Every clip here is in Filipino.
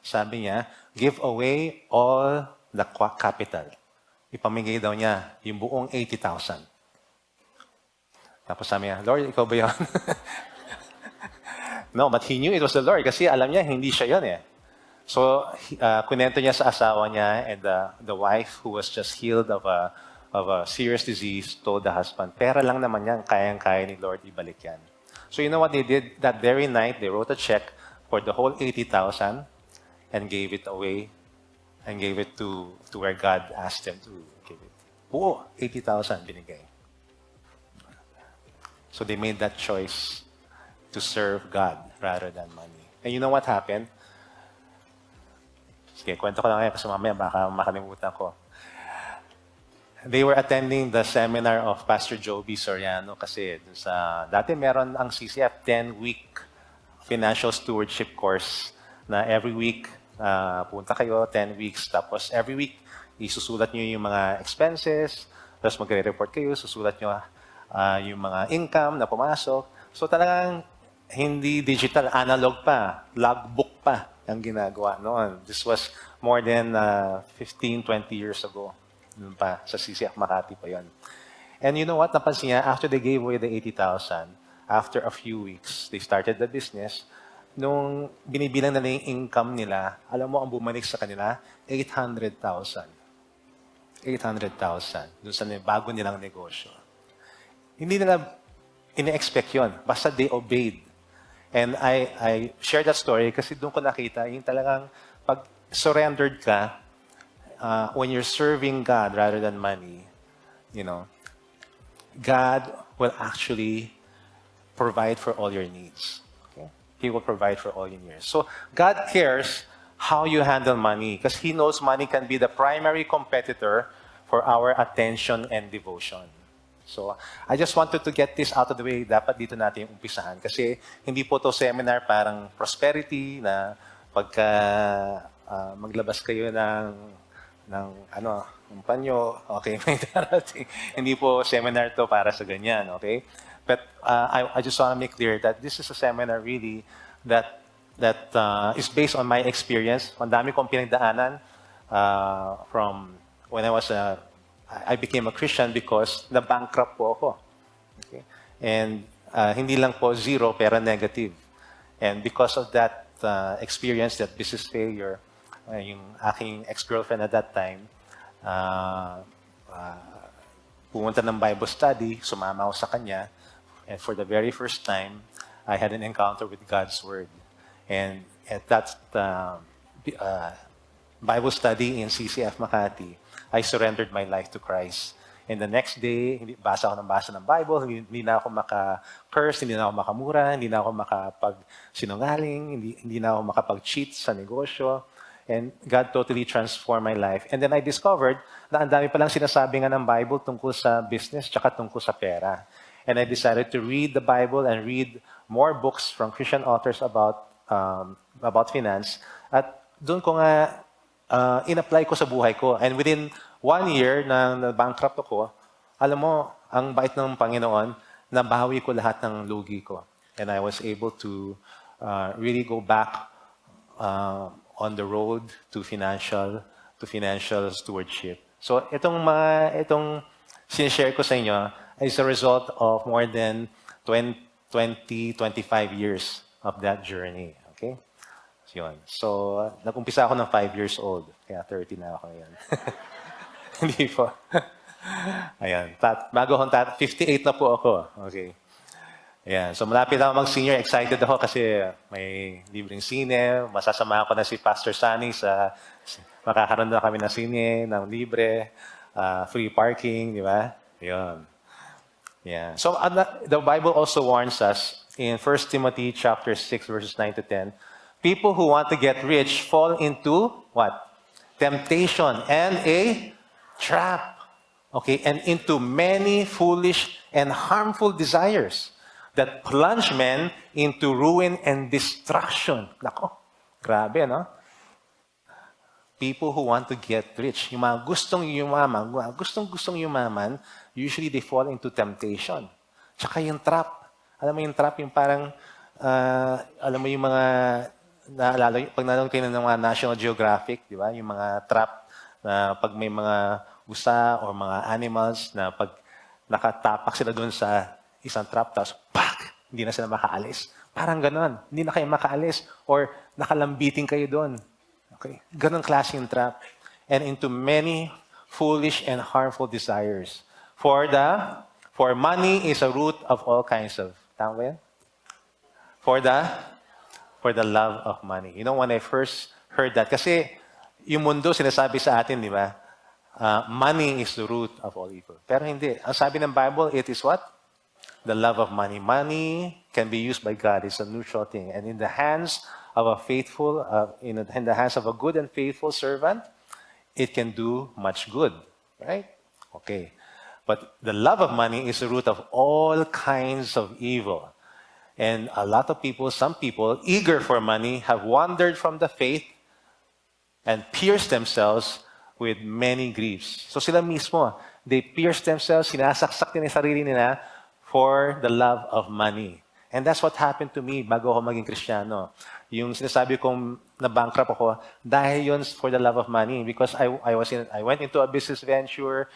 Sabi niya, give away all the capital. Ipamigay daw niya yung buong 80,000. Tapos sabi niya, Lord, ikaw ba yun? No, but he knew it was the Lord kasi alam niya, hindi siya yun eh. So, kunento niya sa asawa niya, and the wife who was just healed of a serious disease told the husband, pera lang naman yan, kayang-kaya ni Lord ibalik yan. So you know what they did? That very night, they wrote a check for the whole 80,000 and gave it away and gave it to where God asked them to give it. Buo, 80,000 binigay. So they made that choice to serve God rather than money. And you know what happened? Sige, kwento ko lang ngayon kasi mamaya baka makalimutan ko. They were attending the seminar of Pastor Joby Soriano kasi dati meron ang CCF 10-week financial stewardship course na every week punta kayo 10 weeks tapos every week isusulat niyo yung mga expenses tapos magre-report kayo, susulat niyo yung mga income na pumasok. So talagang hindi digital, analog pa, logbook pa ang ginagawa noon. This was more than 15, 20 years ago. Noon pa, sa CCF Makati pa yon. And you know what? Napansin niya, after they gave away the 80,000, after a few weeks, they started the business. Nung binibilang nila yung income nila, alam mo ang bumalik sa kanila? 800,000. 800,000 dun sa bago nilang negosyo. Hindi nila ine-expect yun. Basta they obeyed. And I share that story kasi doon ko nakita yung talagang pag surrendered ka, when you're serving God rather than money, you know, God will actually provide for all your needs. Okay? He will provide for all your needs. So God cares how you handle money because He knows money can be the primary competitor for our attention and devotion. So, I just wanted to get this out of the way. Dapat dito natin yung umpisahan. Kasi hindi po to seminar parang prosperity na pagka maglabas kayo ng panyo, okay, may darating. Hindi po seminar to para sa ganyan, okay? But I just want to make clear that this is a seminar really that is based on my experience. Ang dami kong pinagdaanan from when I became a Christian because na-bankrupt po ako. Okay? And hindi lang po zero, pero negative. And because of that experience, that business failure, yung aking ex-girlfriend at that time, pumunta ng Bible study, sumama ako sa kanya, and for the very first time, I had an encounter with God's Word. And at that Bible study in CCF Makati, I surrendered my life to Christ. And the next day, basa ako ng Bible, hindi na ako maka-curse, hindi na ako makamura, hindi na ako makapag-sinungaling, hindi na ako makapag-cheat sa negosyo. And God totally transformed my life. And then I discovered na ang dami palang sinasabi nga ng Bible tungkol sa business tsaka tungkol sa pera. And I decided to read the Bible and read more books from Christian authors about finance. At doon ko nga in-apply ko sa buhay ko. And within 1 year na bankrupt ako, alam mo, ang bait ng Panginoon, nabawi ko lahat ng lugi ko. And I was able to really go back on the road to financial stewardship. So itong sinishare ko sa inyo is a result of more than 25 years of that journey. Okay? Yun. So, nag-umpisa ako ng 5 years old. Kaya 30 na ako ngayon. Hindi po. Ayan. Bago akong 58 na po ako. Okay. Ayan. So, malapit ako mag-senior. Excited ako kasi may libreng sine. Masasama ko na si Pastor Sunny makakaroon na kami ng sine, ng libre, free parking, di ba? Yun. Yeah. So, the Bible also warns us in 1 Timothy chapter 6, verses 9 to 10, people who want to get rich fall into what? Temptation and a trap. Okay, and into many foolish and harmful desires that plunge men into ruin and destruction. Nako, grabe, no? People who want to get rich, yung mga gustong yumaman, usually they fall into temptation. Tsaka yung trap. Alam mo yung trap, yung parang, alam mo yung mga naalala, pag nanonood kayo ng mga National Geographic, di ba? Yung mga trap na pag may mga usa or mga animals na pag nakatapak sila doon sa isang trap, tapos pak! Hindi na sila makaalis. Parang ganon. Hindi na kayo makaalis. Or nakalambiting kayo doon. Okay? Ganon klaseng trap. And into many foolish and harmful desires. For money is a root of all kinds of. Tama ba yan? For the love of money. You know, when I first heard that, kasi yung mundo sinasabi sa atin, di ba? Money is the root of all evil. Pero hindi. Ang sabi ng Bible, it is what? The love of money. Money can be used by God. It's a neutral thing. And in the hands of a faithful, in the hands of a good and faithful servant, it can do much good. Right? Okay. But the love of money is the root of all kinds of evil. And a lot of people, some people, eager for money, have wandered from the faith and pierced themselves with many griefs. So sila mismo, they pierce themselves, sinasaksak nila yung sarili nila for the love of money. And that's what happened to me bago ako maging Kristiyano. Yung sinasabi kong na-bankrupt ako, dahil yun for the love of money. Because I went into a business venture,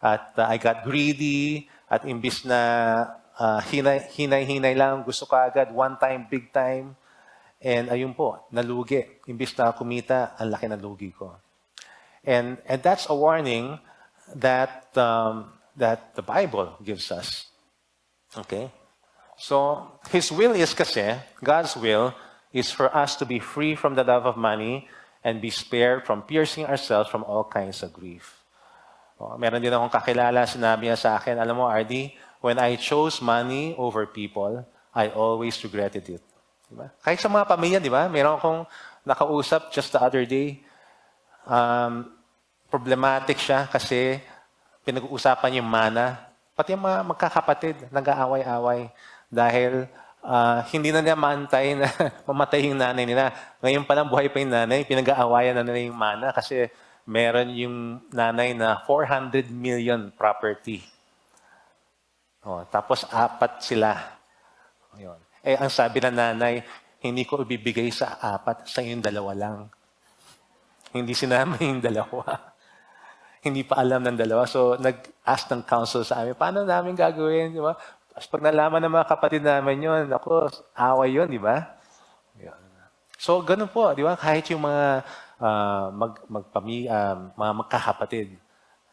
at I got greedy, at imbis na hinay-hinay lang, gusto ko agad, one time, big time. And ayun po, nalugi. Imbis na kumita, ang laki ng lugi ko. And that's a warning that the Bible gives us. Okay? So, His will is kasi, God's will is for us to be free from the love of money and be spared from piercing ourselves from all kinds of grief. Meron din akong kakilala, sinabi niya sa akin, alam mo, RD, when I chose money over people, I always regretted it. Diba? Kahit sa mga pamilya, di ba? Meron akong nakausap just the other day. Problematic siya kasi pinag-uusapan yung mana. Pati yung mga magkakapatid, nag-aaway-away. Dahil hindi na niya maantay na mamatay yung nanay nila. Ngayon palang buhay pa yung nanay, pinag-aawayan na nila yung mana kasi meron yung nanay na 400 million property. Tapos 4 sila. Ayun. Ang sabi ng nanay, hindi ko ibibigay sa 4, sa yung 2 lang. Hindi sinama yung 2. Hindi pa alam ng 2. So, nag-ask ng counsel sa amin, paano namin gagawin? Di ba? Tapos pag nalaman ng mga kapatid namin yun, ako, away yun, di ba? So, ganun po, di ba? Kahit yung mga mga magkakapatid,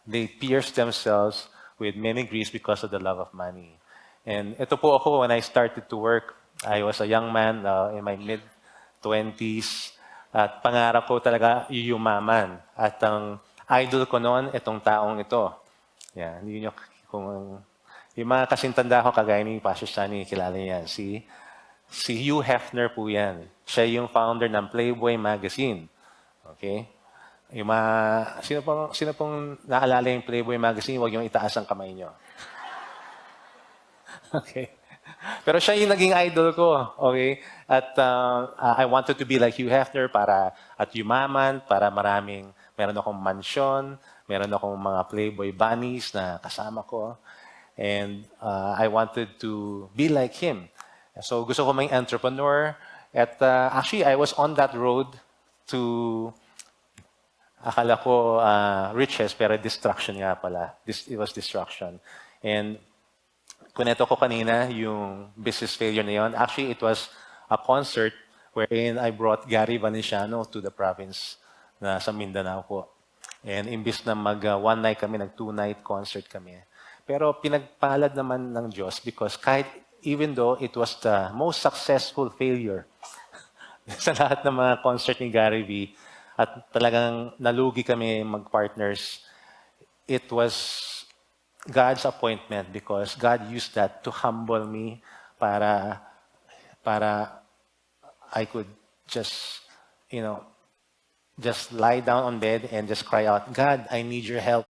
they pierce themselves with many griefs because of the love of money. And ito po ako, when I started to work, I was a young man in my mid-20s. At pangarap ko talaga yumaman. At ang idol ko noon, itong taong ito. Yan, yun yung mga kasintanda ko, kagaya ni Pastor Sunny, kilala niyan. Si Hugh Hefner po yan. Siya yung founder ng Playboy magazine. Okay? Yung sino pong naalala yung Playboy magazine, huwag yung itaas ang kamay nyo. Okay. Pero siya yung naging idol ko. Okay? At I wanted to be like Hugh Hefner at yumaman, para meron akong mansyon, meron akong mga Playboy bunnies na kasama ko. And I wanted to be like him. So gusto ko maging entrepreneur. At actually, I was on that road to, akala ko riches, pero destruction nga pala. It was destruction. And kuneto ko kanina yung business failure na yun. Actually, it was a concert wherein I brought Gary Vaniciano to the province na sa Mindanao po. And imbis na one night kami, nag-2-night concert kami. Pero pinagpalad naman ng Diyos because even though it was the most successful failure sa lahat ng mga concert ni Gary V, at talagang nalugi kami mag-partners, it was God's appointment because God used that to humble me para I could just lie down on bed and just cry out, God, I need your help.